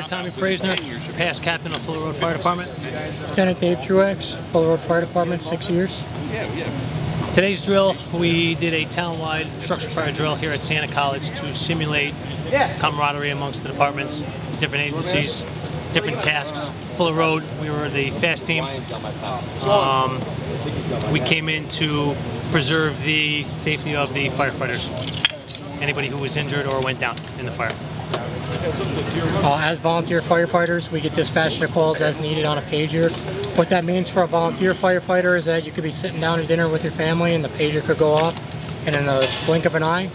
Tommy Praisner, past captain of Fuller Road Fire Department. Lieutenant Dave Truex, Fuller Road Fire Department, 6 years. Today's drill, we did a town-wide structure fire drill here at Santa College to simulate camaraderie amongst the departments, different agencies, different tasks. Fuller Road, we were the fast team. We came in to preserve the safety of the firefighters, anybody who was injured or went down in the fire. As volunteer firefighters, we get dispatcher calls as needed on a pager. What that means for a volunteer firefighter is that you could be sitting down at dinner with your family and the pager could go off, and in the blink of an eye,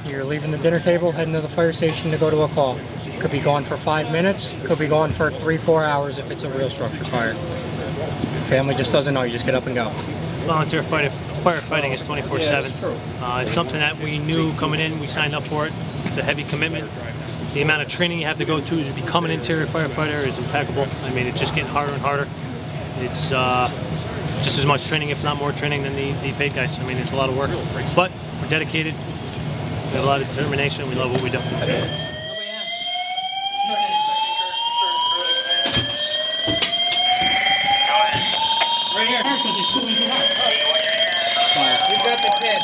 you're leaving the dinner table, heading to the fire station to go to a call. Could be gone for 5 minutes, could be gone for 3-4 hours if it's a real structure fire. Your family just doesn't know, you just get up and go. Volunteer firefighting is 24/7. It's something that we knew coming in, we signed up for it. It's a heavy commitment. The amount of training you have to go to become an interior firefighter is impeccable. I mean, it's just getting harder and harder. It's just as much training, if not more training, than the paid guys. I mean, it's a lot of work, but we're dedicated. We have a lot of determination. We love what we do. Right here. You got the kid.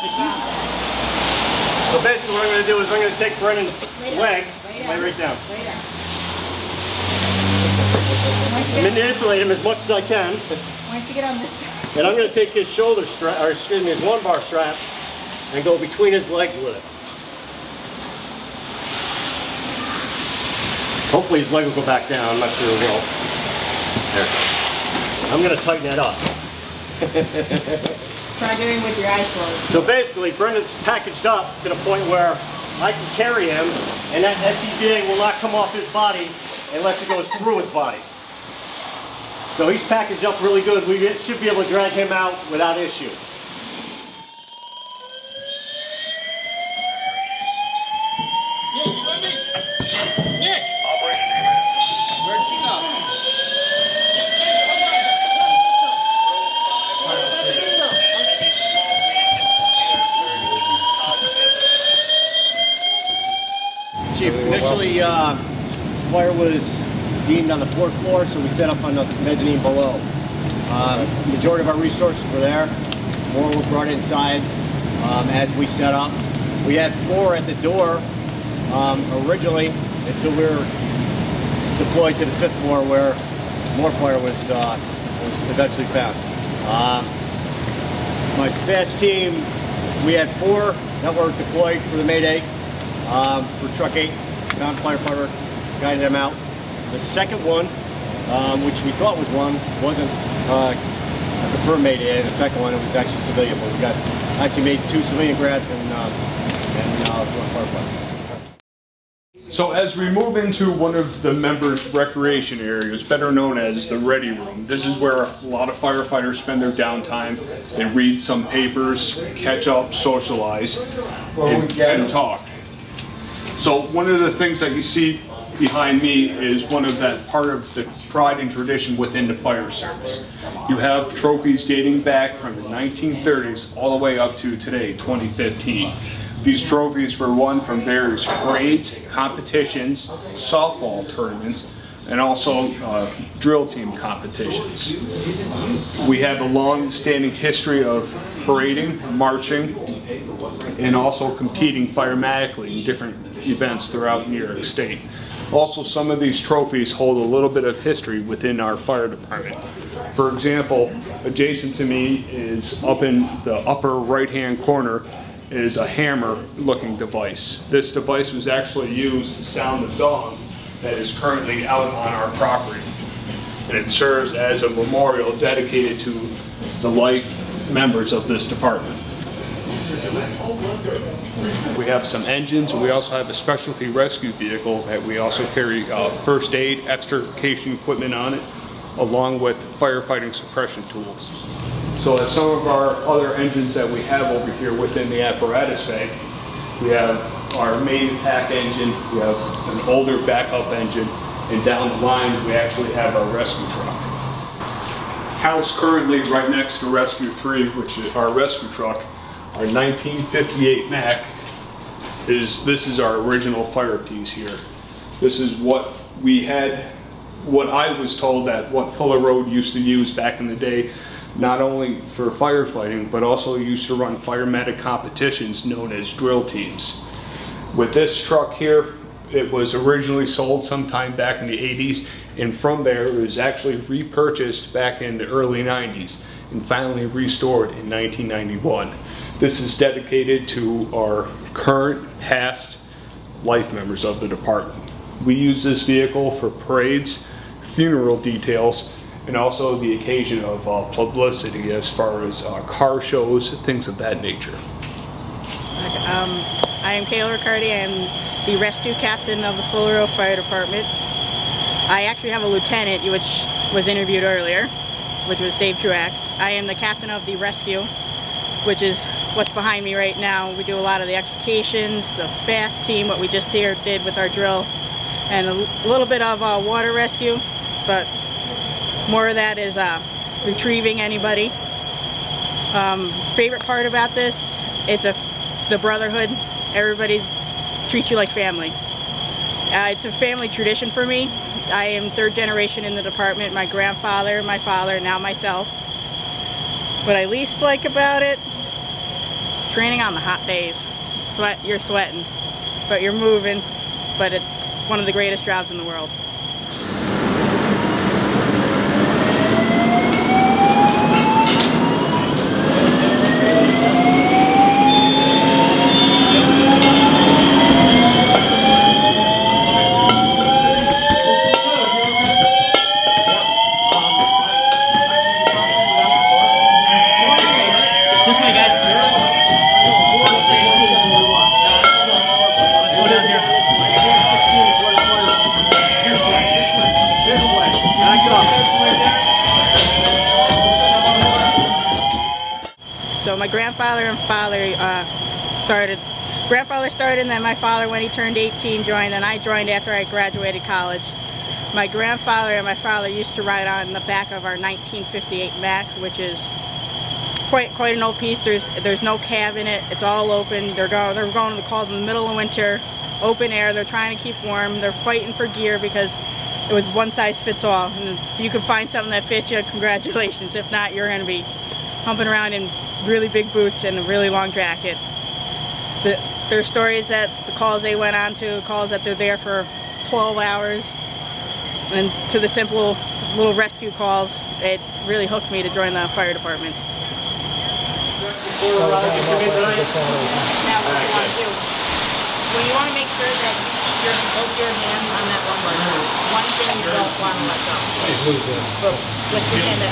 This way. So basically what I'm going to do is I'm going to take Brennan's leg, lay right down. Manipulate him as much as I can. Why don't you get on this side? And I'm going to take his shoulder strap, or excuse me, his lumbar strap, and go between his legs with it. Hopefully his leg will go back down, I'm not sure it will. There. I'm going to tighten that up. Try doing with your eyes closed. So basically, Brendan's packaged up to the point where I can carry him, and that SCBA will not come off his body unless it goes through his body. So he's packaged up really good. We should be able to drag him out without issue. Chief, initially fire was deemed on the 4th floor, so we set up on the mezzanine below. Majority of our resources were there. More were brought inside as we set up. We had 4 at the door originally until we were deployed to the 5th floor where more fire was eventually found. My fast team, we had 4 that were deployed for the Mayday. For Truck 8, found firefighter, guided them out. The second one, which we thought was one, wasn't a confirmed Mayday. The second one, it was actually civilian, but we actually made 2 civilian grabs and one firefighter. So as we move into one of the members' recreation areas, better known as the Ready Room, this is where a lot of firefighters spend their downtime. They read some papers, catch up, socialize, and talk. So one of the things that you see behind me is one of that part of the pride and tradition within the fire service. You have trophies dating back from the 1930s all the way up to today, 2015. These trophies were won from various parades, competitions, softball tournaments, and also drill team competitions. We have a long-standing history of parading, marching, and also competing firematically in different events throughout New York State. Also, some of these trophies hold a little bit of history within our fire department. For example, adjacent to me is up in the upper right-hand corner is a hammer-looking device. This device was actually used to sound the dog that is currently out on our property. And it serves as a memorial dedicated to the life members of this department. We have some engines. We also have a specialty rescue vehicle that we also carry first aid, extrication equipment on it, along with firefighting suppression tools. So as some of our other engines that we have over here within the apparatus bay, we have our main attack engine, we have an older backup engine, and down the line we actually have our rescue truck. housed currently right next to Rescue 3, which is our rescue truck, our 1958 Mack, this is our original fire piece here. This is what we had, what I was told that what Fuller Road used to use back in the day, not only for firefighting, but also used to run firematic competitions known as drill teams. With this truck here, it was originally sold sometime back in the 80s, and from there it was actually repurchased back in the early 90s and finally restored in 1991. This is dedicated to our current, past life members of the department. We use this vehicle for parades, funeral details, and also the occasion of publicity as far as car shows, things of that nature. I am Kayla Riccardi. I am the rescue captain of the Fuller Road Fire Department. I actually have a lieutenant, which was interviewed earlier, which was Dave Truax. I am the captain of the rescue, which is what's behind me right now. We do a lot of the extrications, the fast team, what we just did with our drill, and a little bit of water rescue, but more of that is retrieving anybody. Favorite part about this, it's the brotherhood. Everybody treats you like family. It's a family tradition for me. I am third generation in the department. My grandfather, my father, now myself. What I least like about it, training on the hot days. You're sweating, but you're moving, but it's one of the greatest jobs in the world. So my grandfather and father grandfather started, and then my father, when he turned 18, joined, and I joined after I graduated college. My grandfather and my father used to ride on the back of our 1958 Mack, which is quite an old piece. There's no cab in it. It's all open. They're going to the calls in the middle of winter, open air. They're trying to keep warm. They're fighting for gear because it was one size fits all. And if you can find something that fits you, congratulations. If not, you're going to be humping around in really big boots and a really long jacket. There are stories that the calls they went on to, calls that they're there for 12 hours, and to the simple little rescue calls, it really hooked me to join the fire department. Now what you want to do, well, you want to make sure that you keep both your hands on that lumbar. One thing you don't want to let go. But with your hand that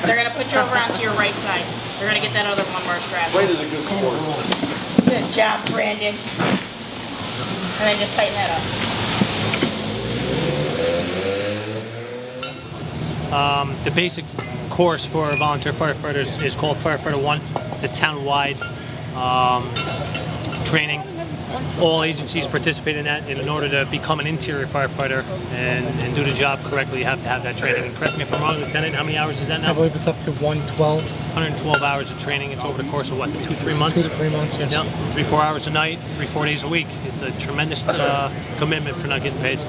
they're going to put you over onto your right side. They're going to get that other lumbar strap. Weight is a good support. Good job, Brandon. And then just tighten that up. The basic course for volunteer firefighters is called Firefighter 1. It's a town-wide training. All agencies participate in that, and in order to become an interior firefighter and do the job correctly, you have to have that training. And correct me if I'm wrong, Lieutenant, how many hours is that now? I believe it's up to 112. 112 hours of training. It's over the course of what, 2-3 months? 2 to 3 months, yes. Yeah, 3-4 hours a night, 3-4 days a week. It's a tremendous commitment for not getting paid.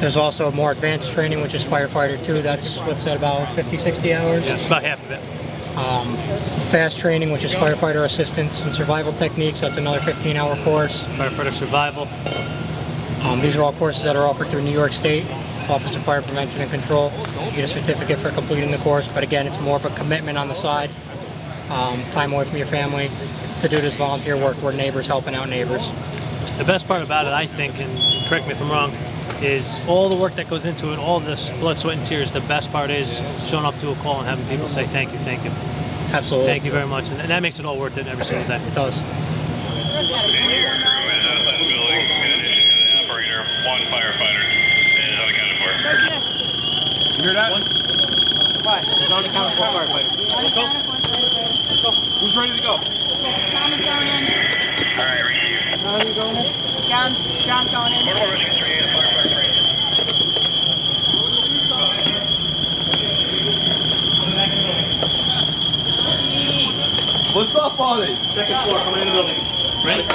There's also more advanced training, which is Firefighter 2. That's what's at about 50-60 hours. Yeah, it's about half of it. Fast training, which is firefighter assistance and survival techniques. That's another 15-hour course. Firefighter survival. These are all courses that are offered through New York State Office of Fire Prevention and Control. You get a certificate for completing the course, but again, it's more of a commitment on the side. Time away from your family to do this volunteer work. We're neighbors helping out neighbors. The best part about it, I think, and correct me if I'm wrong, is all the work that goes into it, all the blood, sweat, and tears. The best part is showing up to a call and having people say thank you, thank you. Absolutely. Thank you very much, and that makes it all worth it every single day. It does. Your crew is outside the building in addition to the operator, 1 firefighter is unaccounted for. You hear that? Fine. There's not accounted for firefighter. Let's go. Let's go. Who's ready to go? Tom is going in. All right, receive. John are you going in? John's going in. Portable rescue 3 and firefighter 3. quality. Second floor, coming in the building. Ready?